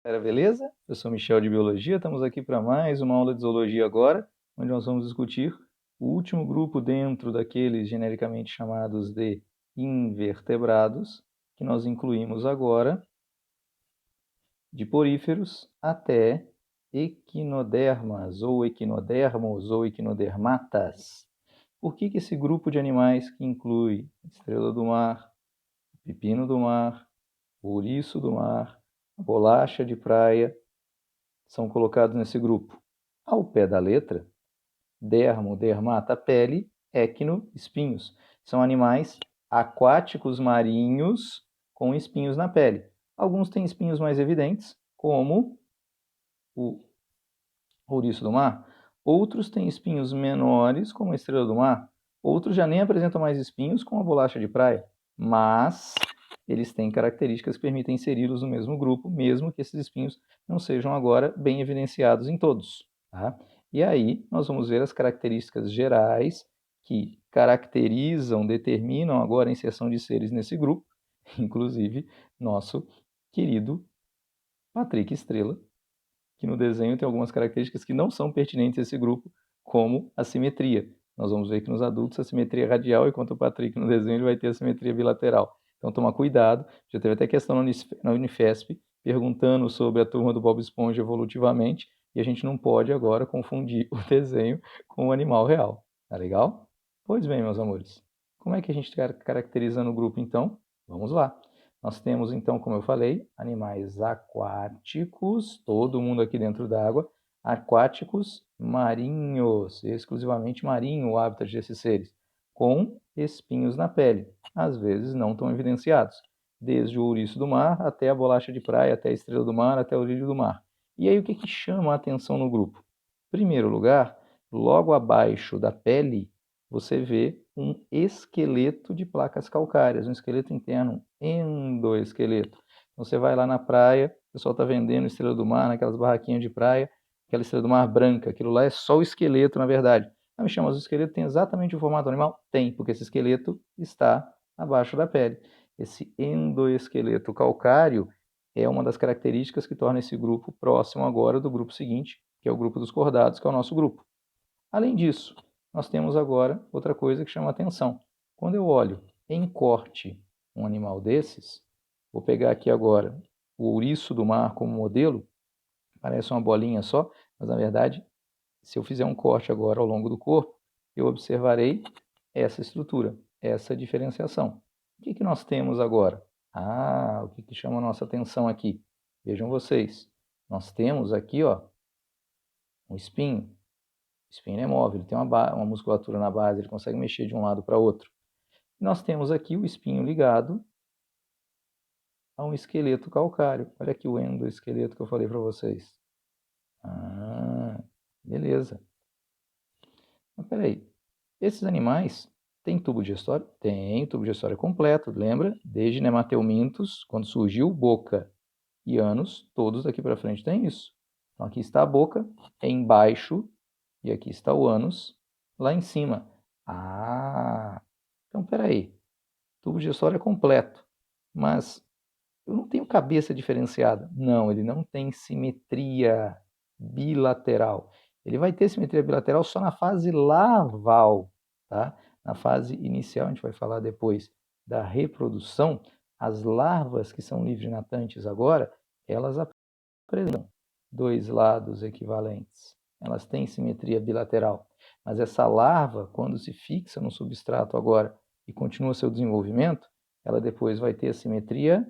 Beleza? Eu sou Michel de Biologia, estamos aqui para mais uma aula de Zoologia agora, onde nós vamos discutir o último grupo dentro daqueles genericamente chamados de invertebrados, que nós incluímos agora, de poríferos até equinodermas, ou equinodermos, ou equinodermatas. Por que esse grupo de animais que inclui estrela do mar, pepino do mar, ouriço do mar, bolacha de praia, são colocados nesse grupo? Ao pé da letra, dermo, dermata, pele, equino, espinhos. São animais aquáticos marinhos com espinhos na pele. Alguns têm espinhos mais evidentes, como o ouriço do mar. Outros têm espinhos menores, como a estrela do mar. Outros já nem apresentam mais espinhos, como a bolacha de praia. Mas eles têm características que permitem inseri-los no mesmo grupo, mesmo que esses espinhos não sejam agora bem evidenciados em todos. Tá? E aí nós vamos ver as características gerais que caracterizam, determinam agora a inserção de seres nesse grupo, inclusive nosso querido Patrick Estrela, que no desenho tem algumas características que não são pertinentes a esse grupo, como a simetria. Nós vamos ver que nos adultos a simetria é radial, enquanto o Patrick no desenho ele vai ter a simetria bilateral. Então tomar cuidado, já teve até questão na Unifesp perguntando sobre a turma do Bob Esponja evolutivamente, e a gente não pode agora confundir o desenho com o animal real. Tá legal? Pois bem, meus amores, como é que a gente caracteriza no grupo então? Vamos lá. Nós temos, então, como eu falei, animais aquáticos, todo mundo aqui dentro d'água, aquáticos marinhos, exclusivamente marinho o hábitat desses seres, com espinhos na pele, às vezes não tão evidenciados, desde o ouriço do mar até a bolacha de praia, até a estrela do mar, até o lírio do mar. E aí o que chama a atenção no grupo? Em primeiro lugar, logo abaixo da pele, você vê um esqueleto de placas calcárias, um esqueleto interno, um endoesqueleto. Então você vai lá na praia, o pessoal está vendendo estrela do mar naquelas barraquinhas de praia, aquela estrela do mar branca, aquilo lá é só o esqueleto, na verdade. Ah, me chama, mas o esqueleto tem exatamente o formato do animal? Tem, porque esse esqueleto está abaixo da pele. Esse endoesqueleto calcário é uma das características que torna esse grupo próximo agora do grupo seguinte, que é o grupo dos cordados, que é o nosso grupo. Além disso, nós temos agora outra coisa que chama atenção. Quando eu olho em corte um animal desses, vou pegar aqui agora o ouriço do mar como modelo, parece uma bolinha só, mas na verdade, se eu fizer um corte agora ao longo do corpo, eu observarei essa estrutura, essa diferenciação. O que nós temos agora? Ah, o que chama a nossa atenção aqui? Vejam vocês, nós temos aqui ó, um espinho. O espinho é móvel, ele tem uma musculatura na base, ele consegue mexer de um lado para outro. E nós temos aqui o espinho ligado a um esqueleto calcário. Olha aqui o endoesqueleto que eu falei para vocês. Ah, beleza. Mas peraí, esses animais têm tubo digestório? Tem, tubo digestório completo, lembra? Desde Nemateumintos, quando surgiu boca e ânus, todos daqui para frente têm isso. Então aqui está a boca, embaixo, e aqui está o ânus, lá em cima. Ah, então peraí, tubo digestório é completo, mas eu não tenho cabeça diferenciada. Não, ele não tem simetria bilateral. Ele vai ter simetria bilateral só na fase larval, tá? Na fase inicial, a gente vai falar depois da reprodução, as larvas que são livre-natantes agora, elas apresentam dois lados equivalentes. Elas têm simetria bilateral. Mas essa larva, quando se fixa no substrato agora e continua seu desenvolvimento, ela depois vai ter a simetria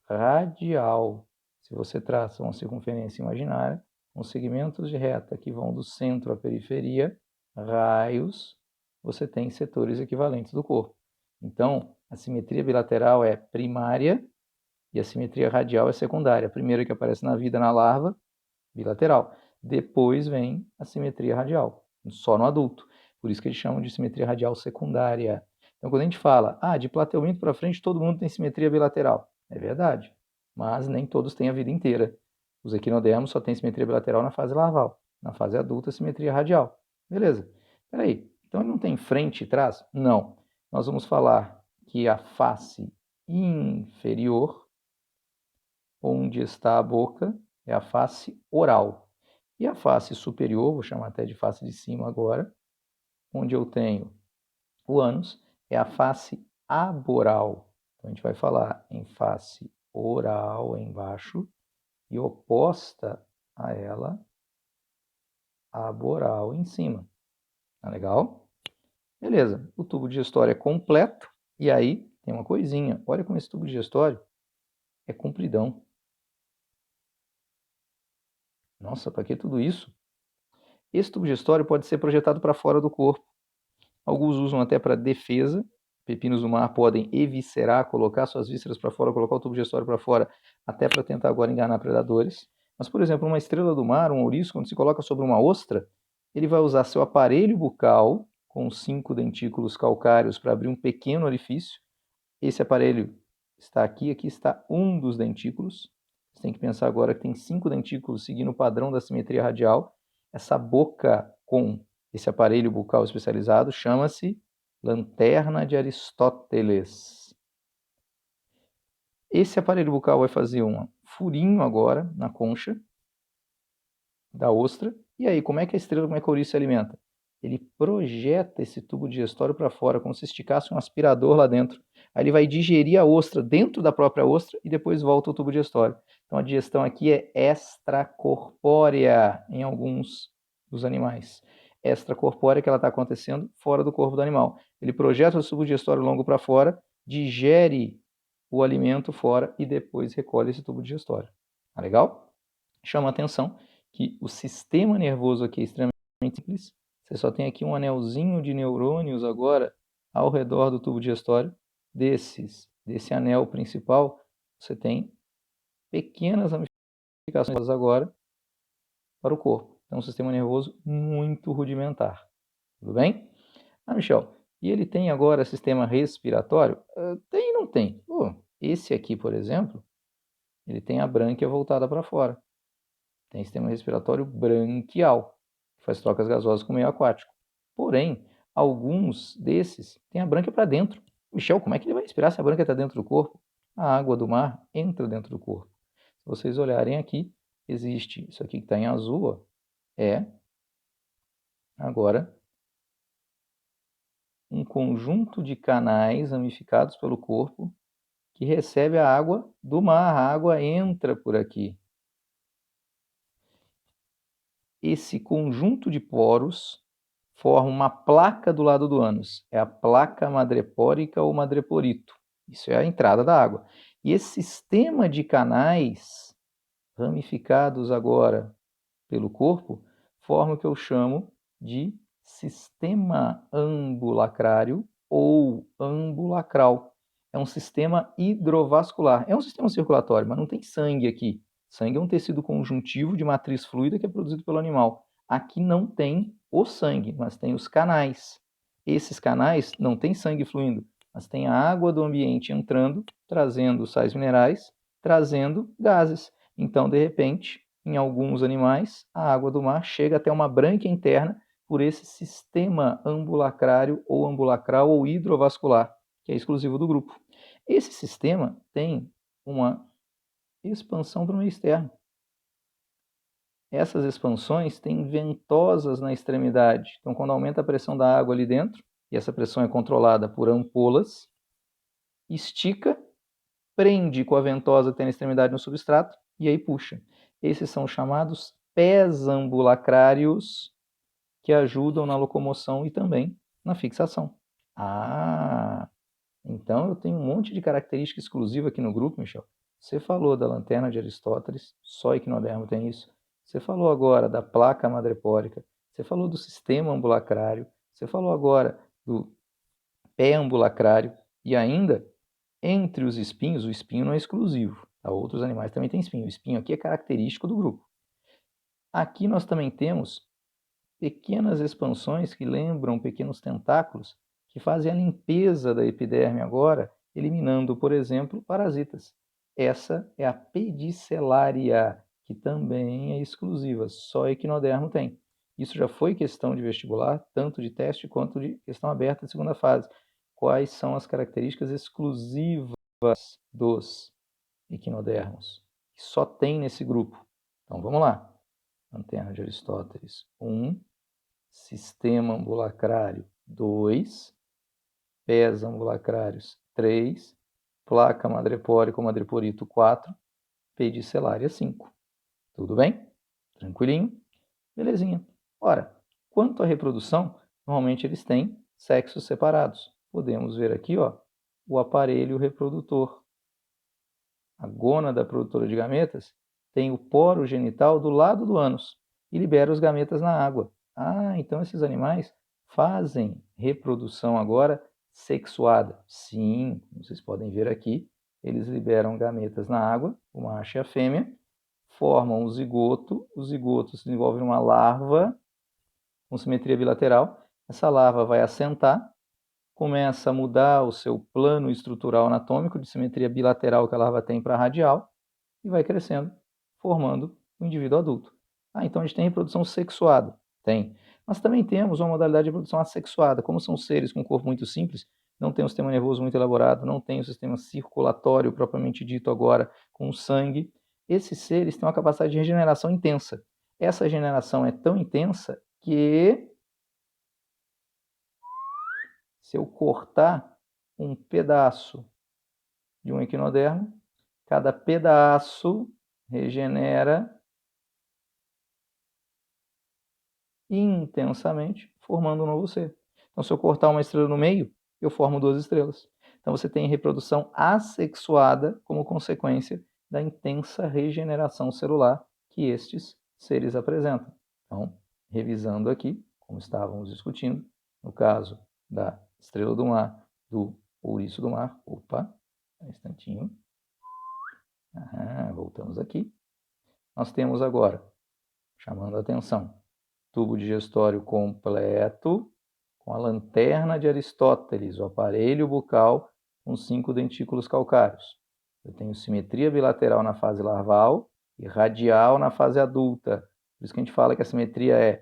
radial. Se você traça uma circunferência imaginária, com segmentos de reta que vão do centro à periferia, raios, você tem setores equivalentes do corpo. Então, a simetria bilateral é primária e a simetria radial é secundária. A primeira que aparece na vida na larva, bilateral. Depois vem a simetria radial, só no adulto. Por isso que eles chamam de simetria radial secundária. Então, quando a gente fala, de plateuminto para frente, todo mundo tem simetria bilateral. É verdade, mas nem todos têm a vida inteira. Os equinodermos só têm simetria bilateral na fase larval. Na fase adulta, simetria radial. Beleza. Peraí, então ele não tem frente e trás? Não. Nós vamos falar que a face inferior, onde está a boca, é a face oral. E a face superior, vou chamar até de face de cima agora, onde eu tenho o ânus, é a face aboral. Então, a gente vai falar em face oral embaixo e oposta a ela, aboral em cima. Tá legal? Beleza, o tubo digestório é completo. E aí, tem uma coisinha. Olha como esse tubo digestório é compridão. Nossa, para que tudo isso? Esse tubo digestório pode ser projetado para fora do corpo. Alguns usam até para defesa. Pepinos do mar podem eviscerar, colocar suas vísceras para fora, colocar o tubo digestório para fora, até para tentar agora enganar predadores. Mas, por exemplo, uma estrela do mar, um ouriço, quando se coloca sobre uma ostra, ele vai usar seu aparelho bucal, com 5 dentículos calcários, para abrir um pequeno orifício. Esse aparelho está aqui, aqui está um dos dentículos. Você tem que pensar agora que tem 5 dentículos seguindo o padrão da simetria radial. Essa boca com esse aparelho bucal especializado chama-se lanterna de Aristóteles. Esse aparelho bucal vai fazer um furinho agora na concha da ostra. E aí, como é que a estrela, como é que o ouriço se alimenta? Ele projeta esse tubo digestório para fora, como se esticasse um aspirador lá dentro. Aí ele vai digerir a ostra dentro da própria ostra e depois volta ao tubo digestório. Então a digestão aqui é extracorpórea em alguns dos animais. Extracorpórea que ela está acontecendo fora do corpo do animal. Ele projeta o tubo digestório longo para fora, digere o alimento fora e depois recolhe esse tubo digestório. Tá legal? Chama a atenção que o sistema nervoso aqui é extremamente simples. Você só tem aqui um anelzinho de neurônios agora ao redor do tubo digestório. Desse anel principal, você tem pequenas ramificações agora para o corpo. Então, um sistema nervoso muito rudimentar. Tudo bem? Ah, Michel, e ele tem agora sistema respiratório? Tem e não tem. Esse aqui, por exemplo, ele tem a brânquia voltada para fora. Tem sistema respiratório branquial, que faz trocas gasosas com o meio aquático. Porém, alguns desses têm a brânquia para dentro. Michel, como é que ele vai respirar se a brânquia está dentro do corpo? A água do mar entra dentro do corpo. Se vocês olharem aqui, existe isso aqui que está em azul, ó, é agora um conjunto de canais ramificados pelo corpo que recebe a água do mar. A água entra por aqui. Esse conjunto de poros forma uma placa do lado do ânus. É a placa madrepórica ou madreporito. Isso é a entrada da água. E esse sistema de canais ramificados agora pelo corpo forma o que eu chamo de sistema ambulacrário ou ambulacral. É um sistema hidrovascular. É um sistema circulatório, mas não tem sangue aqui. Sangue é um tecido conjuntivo de matriz fluida que é produzido pelo animal. Aqui não tem o sangue, mas tem os canais. Esses canais não tem sangue fluindo, mas tem a água do ambiente entrando, trazendo sais minerais, trazendo gases. Então, de repente, em alguns animais, a água do mar chega até uma brânquia interna por esse sistema ambulacrário ou ambulacral ou hidrovascular, que é exclusivo do grupo. Esse sistema tem uma expansão para o meio externo. Essas expansões têm ventosas na extremidade. Então, quando aumenta a pressão da água ali dentro, e essa pressão é controlada por ampolas, estica, prende com a ventosa que tem na extremidade no substrato, e aí puxa. Esses são chamados pés ambulacrários, que ajudam na locomoção e também na fixação. Então eu tenho um monte de característica exclusiva aqui no grupo, Michel. Você falou da lanterna de Aristóteles, só equinodermo tem isso. Você falou agora da placa madrepórica. Você falou do sistema ambulacrário. Você falou agora do pé ambulacrário. E ainda, entre os espinhos, o espinho não é exclusivo. Tá? Outros animais também têm espinho. O espinho aqui é característico do grupo. Aqui nós também temos pequenas expansões que lembram pequenos tentáculos que fazem a limpeza da epiderme agora, eliminando, por exemplo, parasitas. Essa é a pedicelária, que também é exclusiva, só equinodermo tem. Isso já foi questão de vestibular, tanto de teste quanto de questão aberta de segunda fase. Quais são as características exclusivas dos equinodermos? Que só tem nesse grupo. Então, vamos lá. Lanterna de Aristóteles, 1. Sistema ambulacrário, 2. Pés ambulacrários, 3. Placa madrepórica ou madreporito, 4. Pedicelária, 5. Tudo bem? Tranquilinho? Belezinha. Ora, quanto à reprodução, normalmente eles têm sexos separados. Podemos ver aqui, ó, o aparelho reprodutor. A gônada produtora de gametas tem o poro genital do lado do ânus e libera os gametas na água. Ah, então esses animais fazem reprodução agora sexuada. Sim, como vocês podem ver aqui, eles liberam gametas na água, o macho e a fêmea, formam o zigoto se desenvolve uma larva com simetria bilateral. Essa larva vai assentar, começa a mudar o seu plano estrutural anatômico de simetria bilateral que a larva tem para radial e vai crescendo, formando o indivíduo adulto. Ah, então a gente tem reprodução sexuada? Tem. Mas também temos uma modalidade de reprodução assexuada. Como são seres com um corpo muito simples, não tem um sistema nervoso muito elaborado, não tem o sistema circulatório propriamente dito agora com o sangue, esses seres têm uma capacidade de regeneração intensa. Essa regeneração é tão intensa que, se eu cortar um pedaço de um equinodermo, cada pedaço regenera intensamente, formando um novo ser. Então, se eu cortar uma estrela no meio, eu formo duas estrelas. Então, você tem reprodução assexuada como consequência da intensa regeneração celular que estes seres apresentam. Então, revisando aqui, como estávamos discutindo, no caso da estrela do mar, do ouriço do mar, opa, um instantinho, voltamos aqui. Nós temos agora, chamando a atenção, tubo digestório completo, com a lanterna de Aristóteles, o aparelho bucal com 5 dentículos calcários. Eu tenho simetria bilateral na fase larval e radial na fase adulta. Por isso que a gente fala que a simetria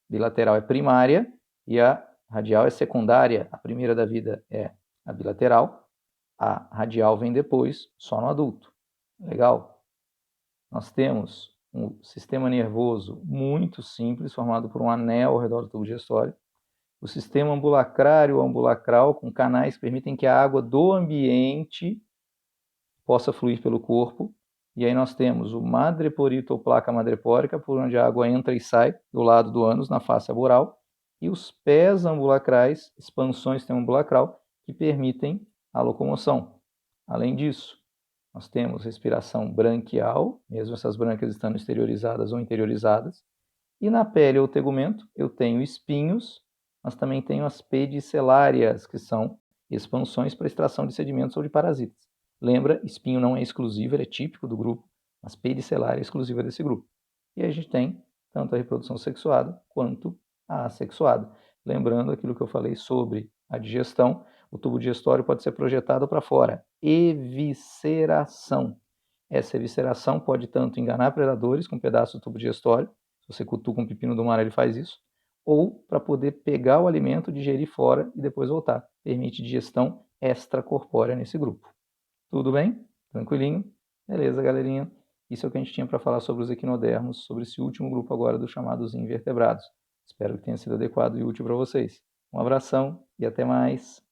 bilateral é primária e a radial é secundária. A primeira da vida é a bilateral, a radial vem depois, só no adulto. Legal? Nós temos um sistema nervoso muito simples, formado por um anel ao redor do tubo digestório. O sistema ambulacrário ou ambulacral, com canais que permitem que a água do ambiente possa fluir pelo corpo. E aí nós temos o madreporito ou placa madrepórica, por onde a água entra e sai do lado do ânus, na face aboral. E os pés ambulacrais, expansões do sistema ambulacral, que permitem a locomoção. Além disso, nós temos respiração branquial, mesmo essas brânquias estando exteriorizadas ou interiorizadas. E na pele ou tegumento, eu tenho espinhos, mas também tenho as pedicelárias, que são expansões para extração de sedimentos ou de parasitas. Lembra, espinho não é exclusivo, ele é típico do grupo, mas pedicelária é exclusiva desse grupo. E a gente tem tanto a reprodução sexuada quanto a assexuada. Lembrando aquilo que eu falei sobre a digestão, o tubo digestório pode ser projetado para fora. Evisceração. Essa evisceração pode tanto enganar predadores com um pedaço do tubo digestório, se você cutuca um pepino do mar, ele faz isso, ou para poder pegar o alimento, digerir fora e depois voltar. Permite digestão extracorpórea nesse grupo. Tudo bem? Tranquilinho? Beleza, galerinha? Isso é o que a gente tinha para falar sobre os equinodermos, sobre esse último grupo agora dos chamados invertebrados. Espero que tenha sido adequado e útil para vocês. Um abração e até mais!